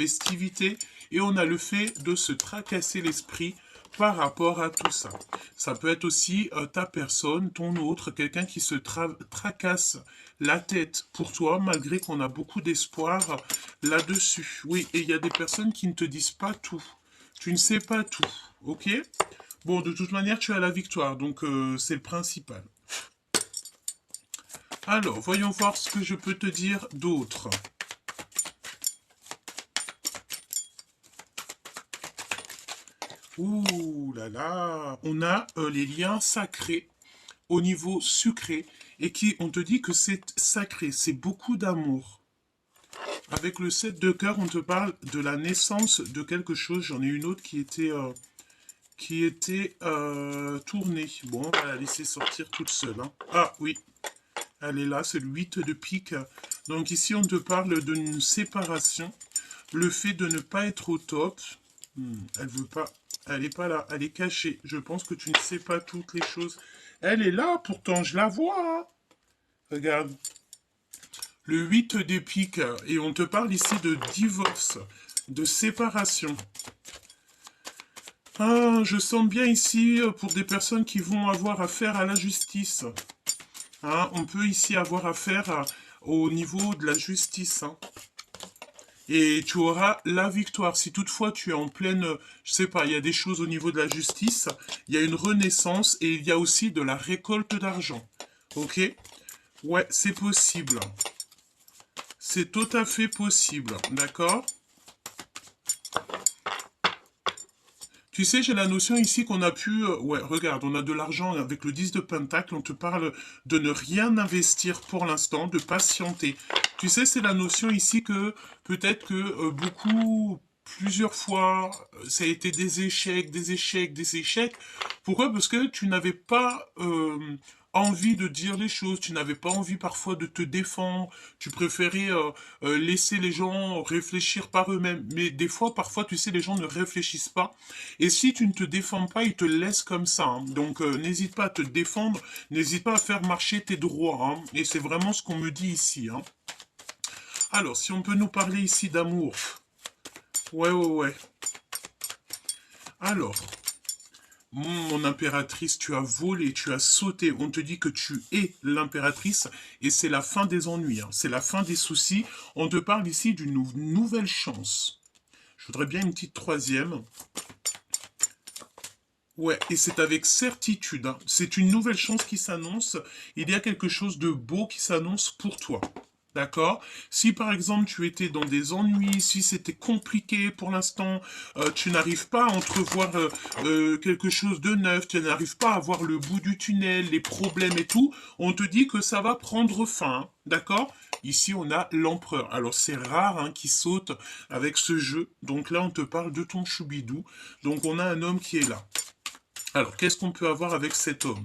festivité, et on a le fait de se tracasser l'esprit par rapport à tout ça. Ça peut être aussi ta personne, ton autre, quelqu'un qui se tracasse la tête pour toi, malgré qu'on a beaucoup d'espoir là-dessus. Oui, et il y a des personnes qui ne te disent pas tout. Tu ne sais pas tout, ok? Bon, de toute manière, tu as la victoire, donc c'est le principal. Alors, voyons voir ce que je peux te dire d'autre. Ouh là là, on a les liens sacrés au niveau sucré et qui, on te dit que c'est sacré, c'est beaucoup d'amour. Avec le 7 de cœur, on te parle de la naissance de quelque chose. J'en ai une autre qui était tournée. Bon, on va la laisser sortir toute seule, hein. Ah oui, elle est là, c'est le 8 de pique. Donc ici, on te parle d'une séparation. Le fait de ne pas être au top. Elle veut pas. Elle est pas là. Elle est cachée. Je pense que tu ne sais pas toutes les choses. Elle est là, pourtant, je la vois, hein. Regarde. Le 8 des piques. Et on te parle ici de divorce, de séparation. Ah, je sens bien ici pour des personnes qui vont avoir affaire à la justice. Hein, on peut ici avoir affaire au niveau de la justice, hein. Et tu auras la victoire. Si toutefois tu es en pleine, je sais pas, il y a des choses au niveau de la justice, il y a une renaissance et il y a aussi de la récolte d'argent. Ok? Ouais, c'est possible. C'est tout à fait possible. D'accord? Tu sais, j'ai la notion ici qu'on a pu... ouais, regarde, on a de l'argent avec le 10 de Pentacle. On te parle de ne rien investir pour l'instant, de patienter. Tu sais, c'est la notion ici que peut-être que plusieurs fois, ça a été des échecs, des échecs, des échecs. Pourquoi? Parce que tu n'avais pas envie de dire les choses, tu n'avais pas envie parfois de te défendre, tu préférais laisser les gens réfléchir par eux-mêmes. Mais des fois, parfois, tu sais, les gens ne réfléchissent pas. Et si tu ne te défends pas, ils te laissent comme ça, hein. Donc, n'hésite pas à te défendre, n'hésite pas à faire marcher tes droits, hein. Et c'est vraiment ce qu'on me dit ici, hein. Alors, si on peut nous parler ici d'amour. Ouais, ouais, ouais. Alors, mon impératrice, tu as volé, tu as sauté. On te dit que tu es l'impératrice et c'est la fin des ennuis, hein. C'est la fin des soucis. On te parle ici d'une nouvelle chance. Je voudrais bien une petite troisième. Ouais, et c'est avec certitude, hein. C'est une nouvelle chance qui s'annonce. Il y a quelque chose de beau qui s'annonce pour toi. D'accord? Si par exemple tu étais dans des ennuis, si c'était compliqué pour l'instant, tu n'arrives pas à entrevoir quelque chose de neuf, tu n'arrives pas à voir le bout du tunnel, les problèmes et tout, on te dit que ça va prendre fin. Hein. D'accord? Ici, on a l'empereur. Alors, c'est rare hein, qui saute avec ce jeu. Donc là, on te parle de ton choubidou. Donc, on a un homme qui est là. Alors, qu'est-ce qu'on peut avoir avec cet homme?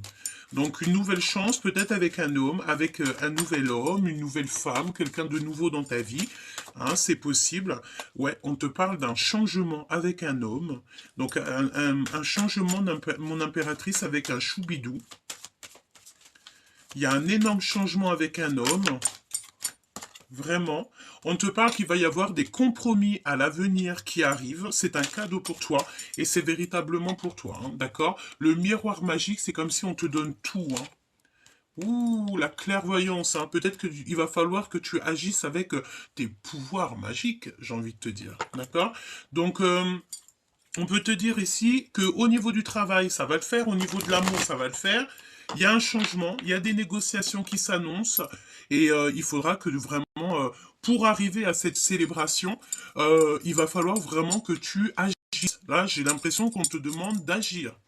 Donc, une nouvelle chance, peut-être avec un homme, avec un nouvel homme, une nouvelle femme, quelqu'un de nouveau dans ta vie. Hein, c'est possible. Ouais, on te parle d'un changement avec un homme. Donc, un changement mon impératrice avec un choubidou. Il y a un énorme changement avec un homme. Vraiment. On te parle qu'il va y avoir des compromis à l'avenir qui arrivent. C'est un cadeau pour toi et c'est véritablement pour toi. Hein, d'accord? Le miroir magique, c'est comme si on te donne tout. Hein. Ouh, la clairvoyance. Hein. Peut-être qu'il va falloir que tu agisses avec tes pouvoirs magiques, j'ai envie de te dire. D'accord? Donc, on peut te dire ici qu'au niveau du travail, ça va le faire. Au niveau de l'amour, ça va le faire. Il y a un changement, il y a des négociations qui s'annoncent et il faudra que vraiment, pour arriver à cette célébration, il va falloir vraiment que tu agisses. Là, j'ai l'impression qu'on te demande d'agir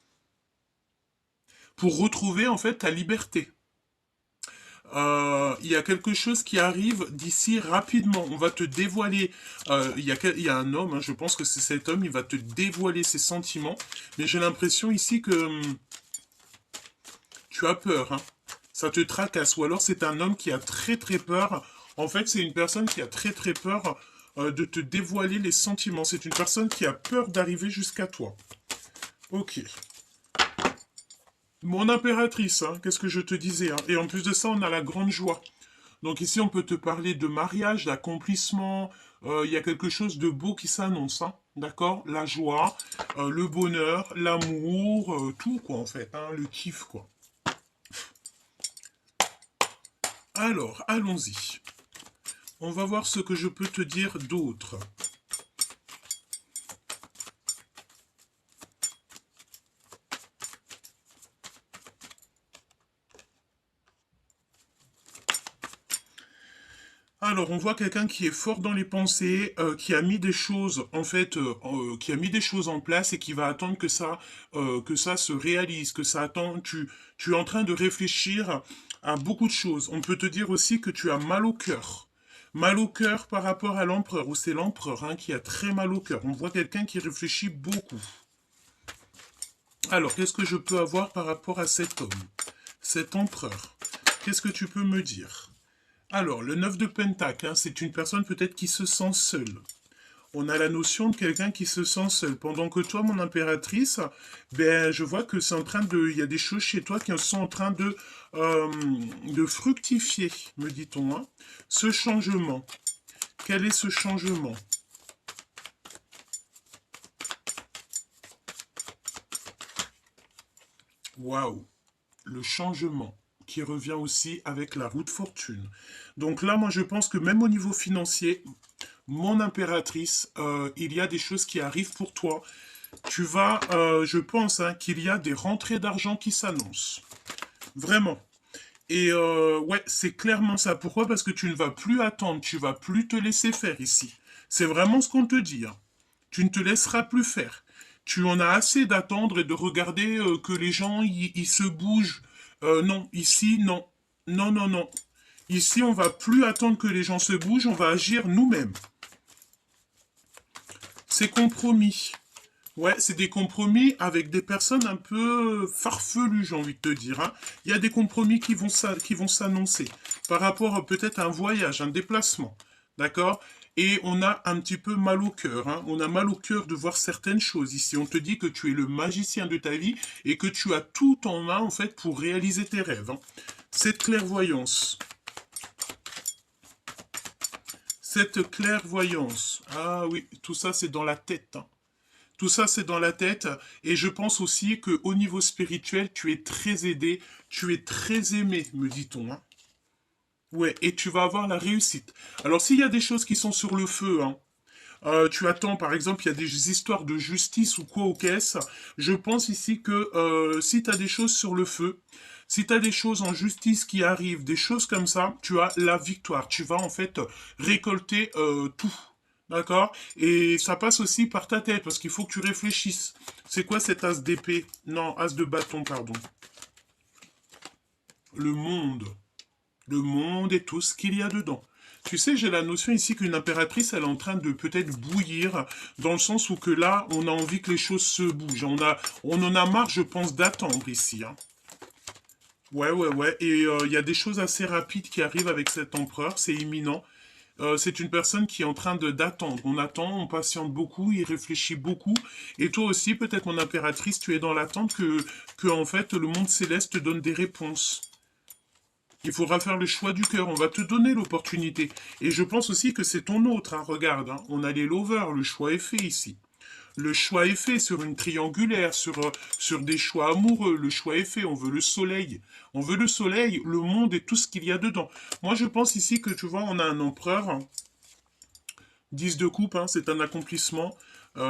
pour retrouver en fait ta liberté. Il y a quelque chose qui arrive d'ici rapidement. On va te dévoiler. Il y a un homme, hein, je pense que c'est cet homme, il va te dévoiler ses sentiments. Mais j'ai l'impression ici que tu as peur. Hein. Ça te tracasse. Ou alors c'est un homme qui a très très peur. En fait, c'est une personne qui a très très peur de te dévoiler les sentiments. C'est une personne qui a peur d'arriver jusqu'à toi. Ok. Mon impératrice, hein, qu'est-ce que je te disais, hein. Et en plus de ça, on a la grande joie. Donc ici, on peut te parler de mariage, d'accomplissement, il y a quelque chose de beau qui s'annonce, hein, d'accord? La joie, le bonheur, l'amour, tout, quoi, en fait, hein, le kiff, quoi. Alors, allons-y. On va voir ce que je peux te dire d'autre. Alors, on voit quelqu'un qui est fort dans les pensées, qui a mis des choses, en fait, qui a mis des choses en place et qui va attendre que ça se réalise, que ça attend. Tu es en train de réfléchir à beaucoup de choses. On peut te dire aussi que tu as mal au cœur. Mal au cœur par rapport à l'empereur, ou c'est l'empereur hein, qui a très mal au cœur. On voit quelqu'un qui réfléchit beaucoup. Alors, qu'est-ce que je peux avoir par rapport à cet homme, cet empereur? Qu'est-ce que tu peux me dire? Alors, le 9 de Pentacle, hein, c'est une personne peut-être qui se sent seule. On a la notion de quelqu'un qui se sent seul. Pendant que toi, mon impératrice, ben, je vois que c'est en train de... Il y a des choses chez toi qui sont en train de fructifier, me dit-on. Hein. Ce changement. Quel est ce changement? Waouh! Le changement qui revient aussi avec la roue de fortune. Donc là, moi, je pense que même au niveau financier, mon impératrice, il y a des choses qui arrivent pour toi. Tu vas, je pense, hein, qu'il y a des rentrées d'argent qui s'annoncent. Vraiment. Et ouais, c'est clairement ça. Pourquoi? Parce que tu ne vas plus attendre, tu vas plus te laisser faire ici. C'est vraiment ce qu'on te dit. Hein. Tu ne te laisseras plus faire. Tu en as assez d'attendre et de regarder que les gens ils se bougent. Non, ici, non. Non, non, non. Ici, on va plus attendre que les gens se bougent, on va agir nous-mêmes. C'est compromis. Ouais, c'est des compromis avec des personnes un peu farfelues, j'ai envie de te dire. Hein. Il y a des compromis qui vont s'annoncer par rapport peut-être à un voyage, un déplacement. D'accord? Et on a un petit peu mal au cœur. Hein. On a mal au cœur de voir certaines choses ici. On te dit que tu es le magicien de ta vie et que tu as tout en main, en fait, pour réaliser tes rêves. Hein. Cette clairvoyance. Cette clairvoyance. Ah oui, tout ça, c'est dans la tête. Hein. Tout ça, c'est dans la tête. Et je pense aussi qu'au niveau spirituel, tu es très aidé, tu es très aimé, me dit-on. Hein. Ouais, et tu vas avoir la réussite. Alors, s'il y a des choses qui sont sur le feu, hein, tu attends, par exemple, il y a des histoires de justice ou quoi aux caisses. Je pense ici que si tu as des choses sur le feu, si tu as des choses en justice qui arrivent, des choses comme ça, tu as la victoire. Tu vas en fait récolter tout. D'accord? Et ça passe aussi par ta tête, parce qu'il faut que tu réfléchisses. C'est quoi cet as d'épée? Non, as de bâton, pardon. Le monde. Le monde et tout ce qu'il y a dedans. Tu sais, j'ai la notion ici qu'une impératrice, elle est en train de peut-être bouillir, dans le sens où que là, on a envie que les choses se bougent. On en a marre, je pense, d'attendre ici. Hein. Ouais, ouais, ouais. Et il y a des choses assez rapides qui arrivent avec cet empereur, c'est imminent. C'est une personne qui est en train d'attendre. On attend, on patiente beaucoup, il réfléchit beaucoup. Et toi aussi, peut-être mon impératrice, tu es dans l'attente que en fait le monde céleste te donne des réponses. Il faudra faire le choix du cœur. On va te donner l'opportunité. Et je pense aussi que c'est ton autre. Hein. Regarde, hein. On a les lovers. Le choix est fait ici. Le choix est fait sur une triangulaire, sur des choix amoureux. Le choix est fait. On veut le soleil. On veut le soleil, le monde et tout ce qu'il y a dedans. Moi, je pense ici que, tu vois, on a un empereur. Hein. 10 de coupe, hein, c'est un accomplissement.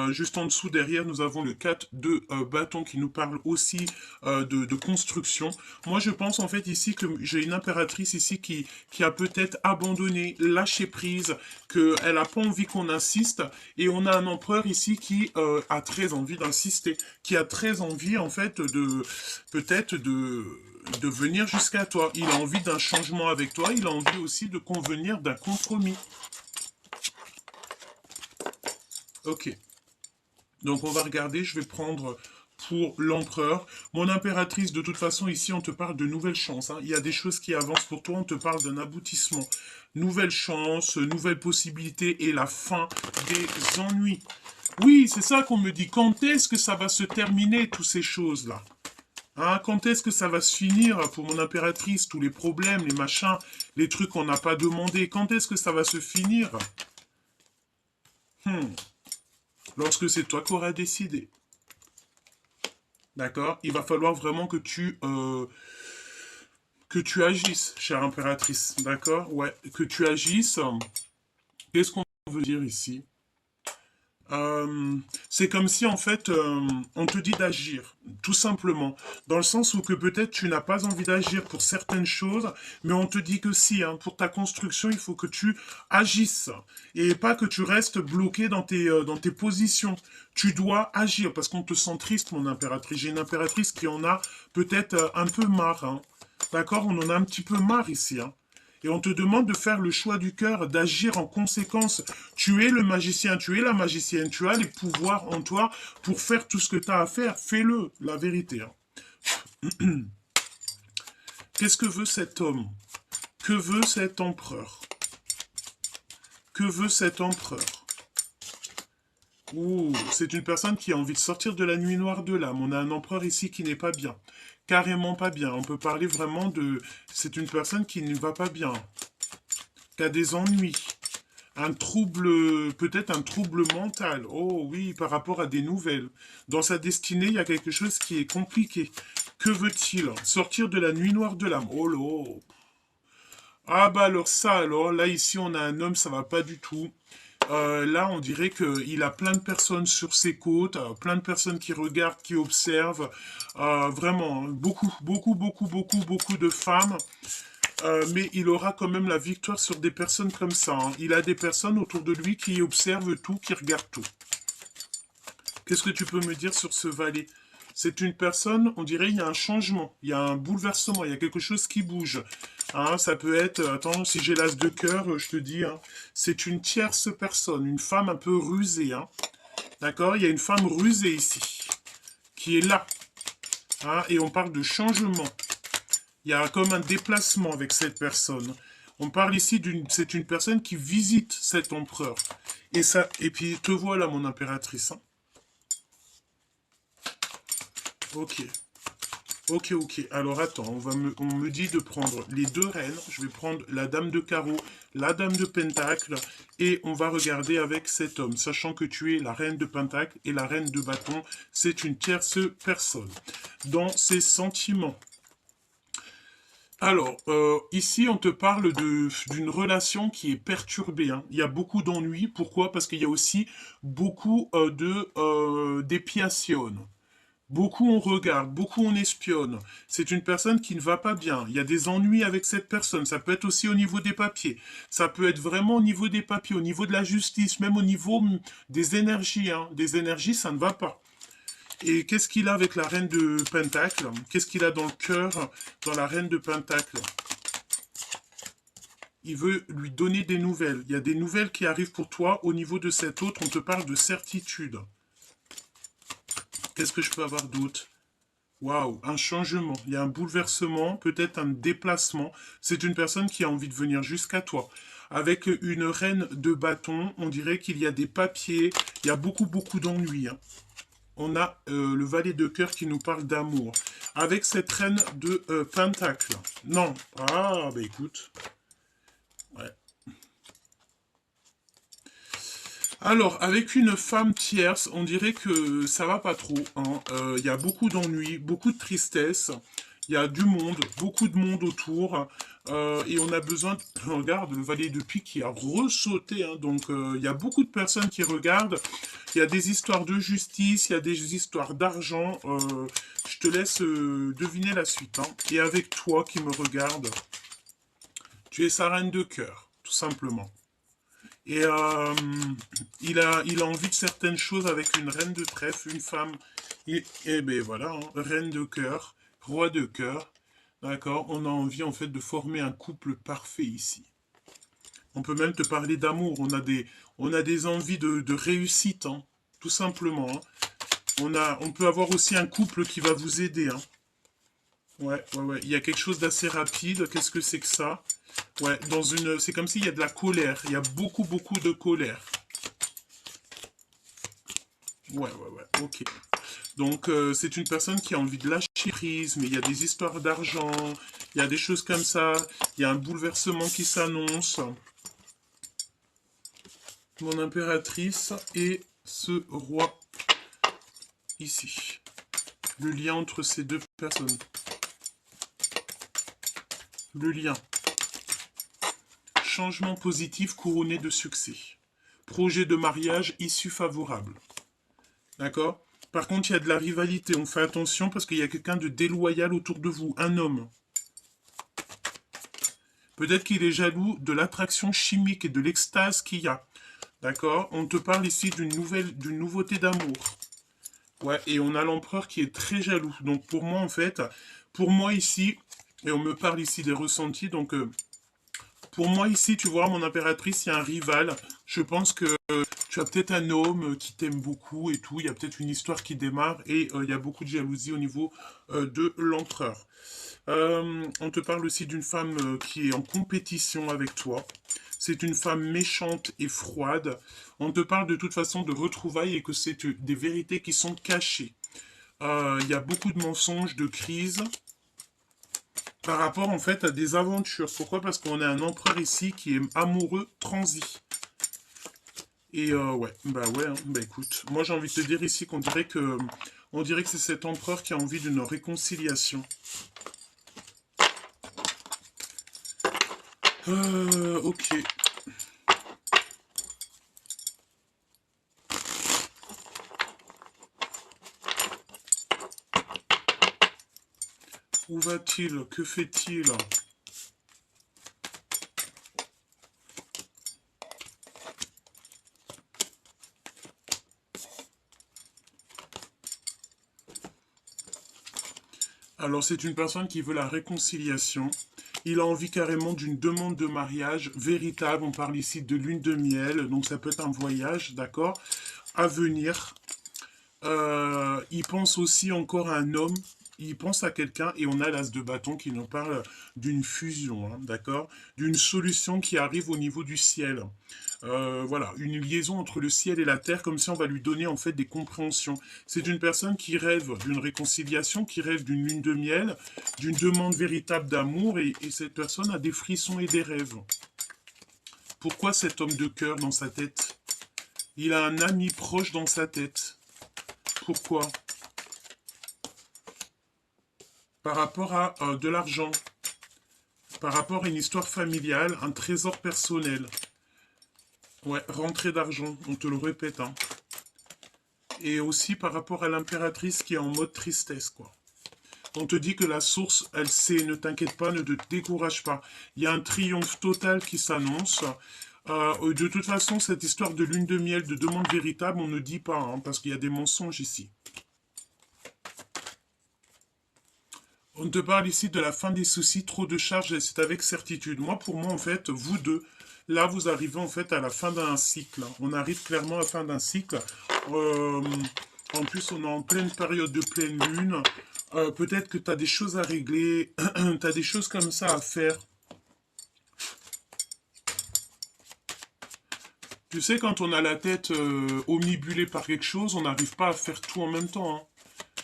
Juste en dessous, derrière, nous avons le 4 de bâton qui nous parle aussi de construction. Moi, je pense en fait ici que j'ai une impératrice ici qui a peut-être abandonné, lâché prise, qu'elle n'a pas envie qu'on insiste. Et on a un empereur ici qui a très envie d'insister, qui a très envie en fait de peut-être de venir jusqu'à toi. Il a envie d'un changement avec toi, il a envie aussi de convenir d'un compromis. Ok. Donc on va regarder, je vais prendre pour l'empereur. Mon impératrice, de toute façon, ici, on te parle de nouvelles chances. Hein. Il y a des choses qui avancent pour toi, on te parle d'un aboutissement. Nouvelles chances, nouvelles possibilités et la fin des ennuis. Oui, c'est ça qu'on me dit. Quand est-ce que ça va se terminer, toutes ces choses-là? Hein, quand est-ce que ça va se finir pour mon impératrice? Tous les problèmes, les machins, les trucs qu'on n'a pas demandé. Quand est-ce que ça va se finir? Hmm. Lorsque c'est toi qui auras décidé. D'accord? Il va falloir vraiment que tu agisses, chère impératrice. D'accord? Ouais, que tu agisses. Qu'est-ce qu'on veut dire ici? C'est comme si en fait on te dit d'agir, tout simplement, dans le sens où que peut-être tu n'as pas envie d'agir pour certaines choses, mais on te dit que si, hein, pour ta construction, il faut que tu agisses et pas que tu restes bloqué dans tes positions. Tu dois agir parce qu'on te sent triste, mon impératrice. J'ai une impératrice qui en a peut-être un peu marre, hein. D'accord? On en a un petit peu marre ici, hein. Et on te demande de faire le choix du cœur, d'agir en conséquence. Tu es le magicien, tu es la magicienne, tu as les pouvoirs en toi pour faire tout ce que tu as à faire. Fais-le, la vérité, hein. Qu'est-ce que veut cet homme? Que veut cet empereur? Que veut cet empereur? Ouh, c'est une personne qui a envie de sortir de la nuit noire de l'âme. On a un empereur ici qui n'est pas bien. Carrément pas bien. On peut parler vraiment de... C'est une personne qui ne va pas bien. Qui a des ennuis. Un trouble, peut-être un trouble mental. Oh oui, par rapport à des nouvelles. Dans sa destinée, il y a quelque chose qui est compliqué. Que veut-il? Sortir de la nuit noire de l'âme. Oh là. Ah bah alors ça, alors, là ici on a un homme, ça va pas du tout. Là, on dirait qu'il a plein de personnes sur ses côtes, plein de personnes qui regardent, qui observent. Vraiment, hein, beaucoup, beaucoup, beaucoup, beaucoup, beaucoup de femmes. Mais il aura quand même la victoire sur des personnes comme ça, hein. Il a des personnes autour de lui qui observent tout, qui regardent tout. Qu'est-ce que tu peux me dire sur ce valet? C'est une personne, on dirait, il y a un changement, il y a un bouleversement, il y a quelque chose qui bouge. Hein, ça peut être, attends, si j'ai l'as de cœur, je te dis, hein, c'est une tierce personne, une femme un peu rusée. Hein. D'accord? Il y a une femme rusée ici, qui est là. Hein, et on parle de changement. Il y a comme un déplacement avec cette personne. On parle ici c'est une personne qui visite cet empereur. Et ça, et puis te voilà, mon impératrice. Hein. Ok. Ok, ok. Alors attends, on me dit de prendre les deux reines. Je vais prendre la dame de carreau, la dame de pentacle, et on va regarder avec cet homme, sachant que tu es la reine de pentacle et la reine de bâton. C'est une tierce personne. Dans ses sentiments. Alors, ici, on te parle d'une relation qui est perturbée. Hein. Il y a beaucoup d'ennuis. Pourquoi? Parce qu'il y a aussi beaucoup d'épiations. Beaucoup on regarde, beaucoup on espionne. C'est une personne qui ne va pas bien. Il y a des ennuis avec cette personne. Ça peut être aussi au niveau des papiers. Ça peut être vraiment au niveau des papiers, au niveau de la justice, même au niveau des énergies. Hein. Des énergies, ça ne va pas. Et qu'est-ce qu'il a avec la reine de Pentacle? Qu'est-ce qu'il a dans le cœur, dans la reine de Pentacle? Il veut lui donner des nouvelles. Il y a des nouvelles qui arrivent pour toi. Au niveau de cet autre, on te parle de certitude. Qu'est-ce que je peux avoir d'autre? Waouh, un changement, il y a un bouleversement, peut-être un déplacement. C'est une personne qui a envie de venir jusqu'à toi. Avec une reine de bâton, on dirait qu'il y a des papiers, il y a beaucoup, beaucoup d'ennuis. Hein. On a le valet de cœur qui nous parle d'amour. Avec cette reine de pentacle. Non. Ah, bah écoute. Ouais. Alors, avec une femme tierce, on dirait que ça va pas trop. Hein. Il y a beaucoup d'ennuis, beaucoup de tristesse. Il y a du monde, beaucoup de monde autour. Et on a besoin... Regarde, le valet de pique qui a ressauté. Hein. Donc, il y a beaucoup de personnes qui regardent. Il y a des histoires de justice, il y a des histoires d'argent. Je te laisse deviner la suite. Hein. Et avec toi qui me regarde, tu es sa reine de cœur, tout simplement. Et il a envie de certaines choses avec une reine de trèfle, une femme. Et ben voilà, hein, reine de cœur, roi de cœur. D'accord? On a envie en fait de former un couple parfait ici. On peut même te parler d'amour. On a des envies de réussite, hein, tout simplement. Hein. On peut avoir aussi un couple qui va vous aider. Hein. Ouais, ouais, ouais. Il y a quelque chose d'assez rapide. Qu'est-ce que c'est que ça? Ouais, c'est comme s'il y a de la colère. Il y a beaucoup, beaucoup de colère. Ouais, ouais, ouais, ok. Donc, c'est une personne qui a envie de lâcher prise, mais il y a des histoires d'argent, il y a des choses comme ça, il y a un bouleversement qui s'annonce. mon impératrice et ce roi ici. Le lien entre ces deux personnes. Le lien. Changement positif couronné de succès. Projet de mariage, issue favorable. D'accord? Par contre, il y a de la rivalité. On fait attention parce qu'il y a quelqu'un de déloyal autour de vous. Un homme. Peut-être qu'il est jaloux de l'attraction chimique et de l'extase qu'il y a. D'accord? On te parle ici d'une nouveauté d'amour. Ouais, et on a l'empereur qui est très jaloux. Donc pour moi, en fait, pour moi ici, et on me parle ici des ressentis, donc pour moi ici, tu vois, mon impératrice, il y a un rival. Je pense que tu as peut-être un homme qui t'aime beaucoup et tout. Il y a peut-être une histoire qui démarre et il y a beaucoup de jalousie au niveau de l'empereur. On te parle aussi d'une femme qui est en compétition avec toi. C'est une femme méchante et froide. On te parle de toute façon de retrouvailles et que c'est des vérités qui sont cachées. Il y a beaucoup de mensonges, de crises par rapport en fait à des aventures. Pourquoi? Parce qu'on a un empereur ici qui est amoureux transi. Et ouais, hein, bah écoute, moi j'ai envie de te dire ici on dirait que c'est cet empereur qui a envie d'une réconciliation. Ok. Où va-t-il? Que fait-il? Alors c'est une personne qui veut la réconciliation. Il a envie carrément d'une demande de mariage véritable. On parle ici de lune de miel, donc ça peut être un voyage, d'accord, à venir. Il pense aussi encore à un homme. Il pense à quelqu'un et on a l'as de bâton qui nous parle d'une fusion, hein, d'accord, d'une solution qui arrive au niveau du ciel. Voilà, une liaison entre le ciel et la terre, comme si on va lui donner en fait des compréhensions. C'est une personne qui rêve d'une réconciliation, qui rêve d'une lune de miel, d'une demande véritable d'amour, et cette personne a des frissons et des rêves. Pourquoi cet homme de cœur dans sa tête? Il a un ami proche dans sa tête. Pourquoi? Par rapport à de l'argent, par rapport à une histoire familiale, un trésor personnel. Ouais, rentrée d'argent, on te le répète, hein. Et aussi par rapport à l'impératrice qui est en mode tristesse, quoi. On te dit que la source, elle sait, ne t'inquiète pas, ne te décourage pas. Il y a un triomphe total qui s'annonce. De toute façon, cette histoire de lune de miel, de demande véritable, on ne dit pas, hein, parce qu'il y a des mensonges ici. On te parle ici de la fin des soucis, trop de charges, et c'est avec certitude. Moi, pour moi, en fait, vous deux, là, vous arrivez en fait à la fin d'un cycle. On arrive clairement à la fin d'un cycle. Euh, En plus, on est en pleine période de pleine lune. Peut-être que tu as des choses à régler, tu as des choses comme ça à faire. Tu sais, quand on a la tête omnibulée par quelque chose, on n'arrive pas à faire tout en même temps, hein.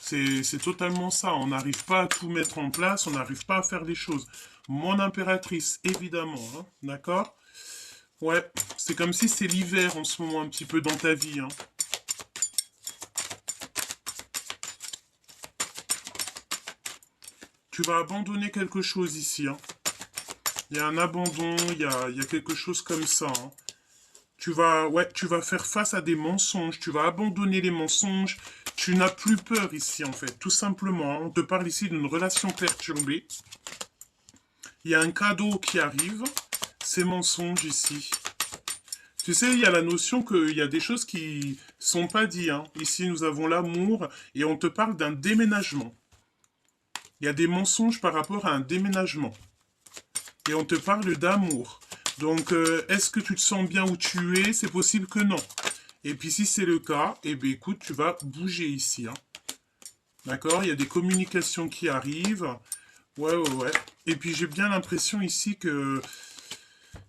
C'est totalement ça. On n'arrive pas à tout mettre en place, on n'arrive pas à faire les choses. Mon impératrice, évidemment, hein, d'accord? Ouais, c'est comme si c'est l'hiver en ce moment un petit peu dans ta vie, hein. Tu vas abandonner quelque chose ici, hein. Il y a un abandon, il y a quelque chose comme ça, hein. Tu vas faire face à des mensonges, tu vas abandonner les mensonges, tu n'as plus peur ici, en fait, tout simplement, hein. On te parle ici d'une relation perturbée. Il y a un cadeau qui arrive, ces mensonges ici. Tu sais, il y a la notion qu'il y a des choses qui sont pas dites, hein. Ici, nous avons l'amour et on te parle d'un déménagement. Il y a des mensonges par rapport à un déménagement. Et on te parle d'amour. Donc, est-ce que tu te sens bien où tu es? C'est possible que non. Et puis, si c'est le cas, eh bien, écoute, tu vas bouger ici, hein. D'accord? Il y a des communications qui arrivent. Ouais, ouais, ouais. Et puis, j'ai bien l'impression ici que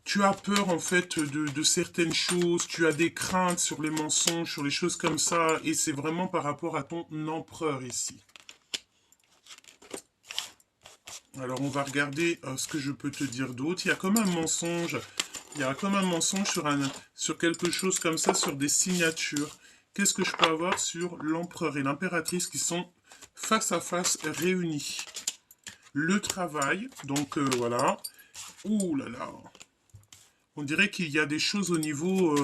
tu as peur en fait de certaines choses, tu as des craintes sur les mensonges, sur les choses comme ça, et c'est vraiment par rapport à ton empereur ici. Alors on va regarder ce que je peux te dire d'autre. Il y a comme un mensonge Il y a comme un mensonge sur quelque chose comme ça, sur des signatures. Qu'est-ce que je peux avoir sur l'empereur et l'impératrice qui sont face à face réunis? Le travail, donc voilà. Ouh là là. On dirait qu'il y a des choses au niveau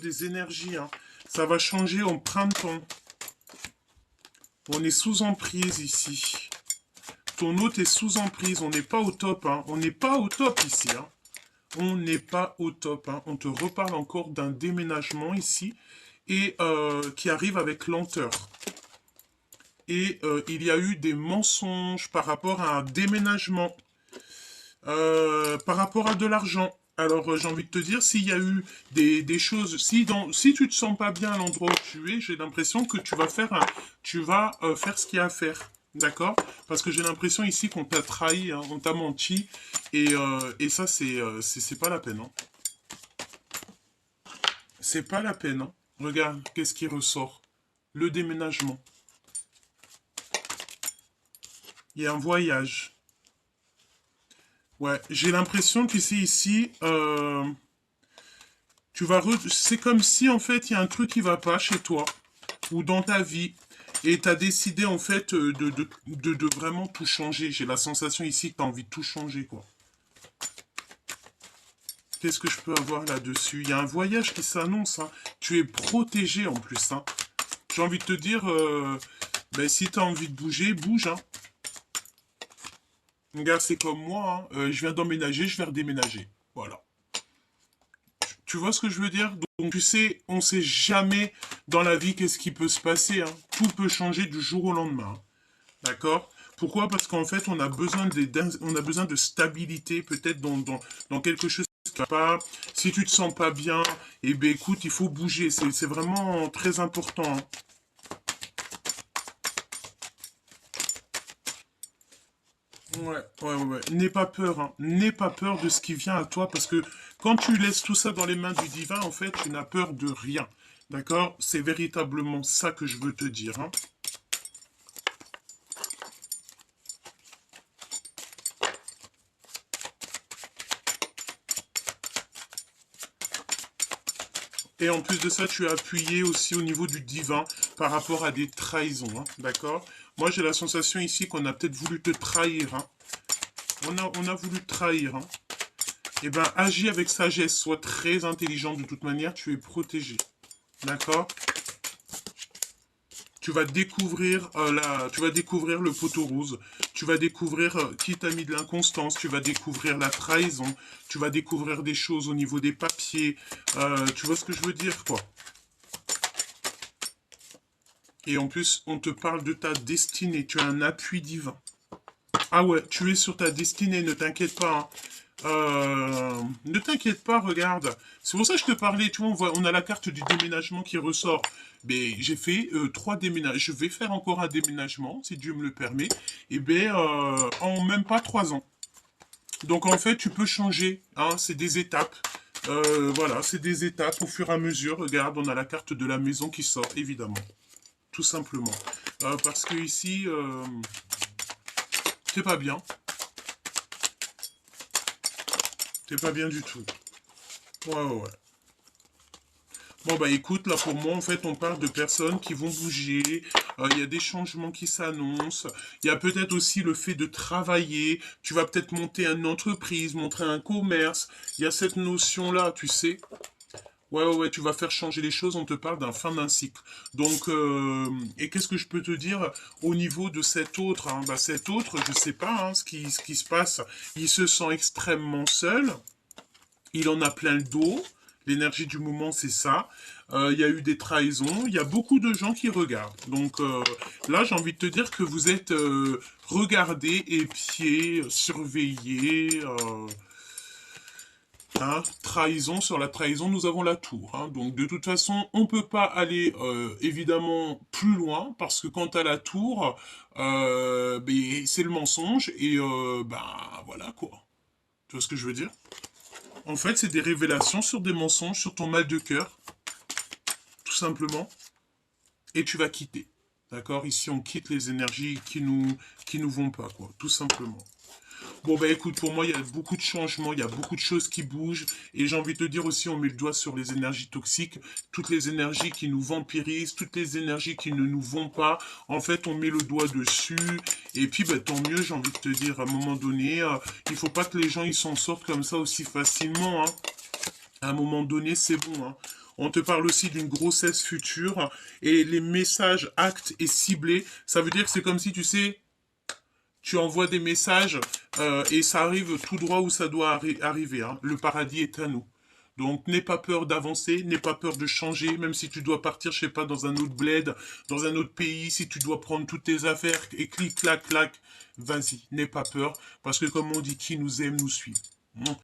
des énergies, hein. Ça va changer en printemps. On est sous emprise ici. Ton hôte est sous emprise. On n'est pas au top, hein. On n'est pas au top ici, hein. On n'est pas au top, hein. On te reparle encore d'un déménagement ici et qui arrive avec lenteur. Et il y a eu des mensonges par rapport à un déménagement, par rapport à de l'argent. Alors, j'ai envie de te dire, s'il y a eu des choses, si tu te sens pas bien à l'endroit où tu es, j'ai l'impression que tu vas faire ce qu'il y a à faire. D'accord? Parce que j'ai l'impression ici qu'on t'a trahi, hein, on t'a menti, et ça, c'est pas la peine, hein. C'est pas la peine, hein. Regarde, qu'est-ce qui ressort? Le déménagement. Il y a un voyage. Ouais, j'ai l'impression que c'est ici, c'est comme si en fait il y a un truc qui va pas chez toi ou dans ta vie et tu as décidé en fait de vraiment tout changer. J'ai la sensation ici que tu as envie de tout changer, quoi. Qu'est-ce que je peux avoir là-dessus? Il y a un voyage qui s'annonce, hein. Tu es protégé en plus, hein. J'ai envie de te dire, ben, si tu as envie de bouger, bouge, hein. Regarde, c'est comme moi, hein. Je viens d'emménager, je vais redéménager. Voilà. Tu vois ce que je veux dire? Donc tu sais, on sait jamais dans la vie qu'est-ce qui peut se passer, hein. Tout peut changer du jour au lendemain, hein. D'accord? Pourquoi? Parce qu'en fait, on a besoin de stabilité, peut-être dans quelque chose qui va pas. Si tu te sens pas bien, eh ben écoute, il faut bouger. C'est vraiment très important, hein. Ouais. N'aie pas peur, hein. N'aie pas peur de ce qui vient à toi, parce que quand tu laisses tout ça dans les mains du divin, en fait, tu n'as peur de rien. D'accord? C'est véritablement ça que je veux te dire, hein. Et en plus de ça, tu as appuyé aussi au niveau du divin par rapport à des trahisons, hein. D'accord? Moi, j'ai la sensation ici qu'on a peut-être voulu te trahir, hein. On a voulu te trahir, hein. Eh ben, agis avec sagesse, sois très intelligent de toute manière, tu es protégé. D'accord? Tu vas découvrir le poteau rose, tu vas découvrir qui t'a mis de l'inconstance, tu vas découvrir la trahison, tu vas découvrir des choses au niveau des papiers, tu vois ce que je veux dire, quoi. Et en plus, on te parle de ta destinée, tu as un appui divin. Ah ouais, tu es sur ta destinée, ne t'inquiète pas, hein. Ne t'inquiète pas, regarde. C'est pour ça que je te parlais, tu vois, on a la carte du déménagement qui ressort. Mais j'ai fait 3 déménagements. Je vais faire encore un déménagement, si Dieu me le permet. Et bien, en même pas 3 ans. Donc en fait, tu peux changer, hein, c'est des étapes. Voilà, c'est des étapes au fur et à mesure. Regarde, on a la carte de la maison qui sort, évidemment. Tout simplement. Parce que ici, t'es pas bien. T'es pas bien du tout. Ouais. Bon, bah écoute, là pour moi, en fait, on parle de personnes qui vont bouger, il y a des changements qui s'annoncent, il y a peut-être aussi le fait de travailler, tu vas peut-être monter une entreprise, montrer un commerce, il y a cette notion-là, tu sais. Ouais, tu vas faire changer les choses, on te parle d'un fin d'un cycle. Donc, et qu'est-ce que je peux te dire au niveau de cet autre, hein? Bah, cet autre, je sais pas, hein, ce qui se passe, il se sent extrêmement seul, il en a plein le dos. L'énergie du moment, c'est ça. Il y a eu des trahisons. Il y a beaucoup de gens qui regardent. Donc là, j'ai envie de te dire que vous êtes regardés, épiés, surveillés. Hein, trahison, sur la trahison, nous avons la tour, hein. Donc de toute façon, on ne peut pas aller évidemment plus loin, parce que quant à la tour, ben, c'est le mensonge, et ben voilà quoi. Tu vois ce que je veux dire? En fait, c'est des révélations sur des mensonges, sur ton mal de cœur, tout simplement. Et tu vas quitter. D'accord? Ici, on quitte les énergies qui nous vont pas, quoi. Tout simplement. Bon, bah écoute, pour moi, il y a beaucoup de changements, il y a beaucoup de choses qui bougent. Et j'ai envie de te dire aussi, on met le doigt sur les énergies toxiques, toutes les énergies qui nous vampirisent, toutes les énergies qui ne nous vont pas. En fait, on met le doigt dessus. Et puis, bah, tant mieux, j'ai envie de te dire, à un moment donné, il faut pas que les gens ils s'en sortent comme ça aussi facilement, hein. À un moment donné, c'est bon, hein. On te parle aussi d'une grossesse future et les messages actes et ciblés, ça veut dire que c'est comme si, tu sais, tu envoies des messages et ça arrive tout droit où ça doit arriver, hein. Le paradis est à nous. Donc n'aie pas peur d'avancer, n'aie pas peur de changer, même si tu dois partir, je sais pas, dans un autre bled, dans un autre pays, si tu dois prendre toutes tes affaires et clic, clac, clac, vas-y, n'aie pas peur, parce que comme on dit, qui nous aime, nous suit.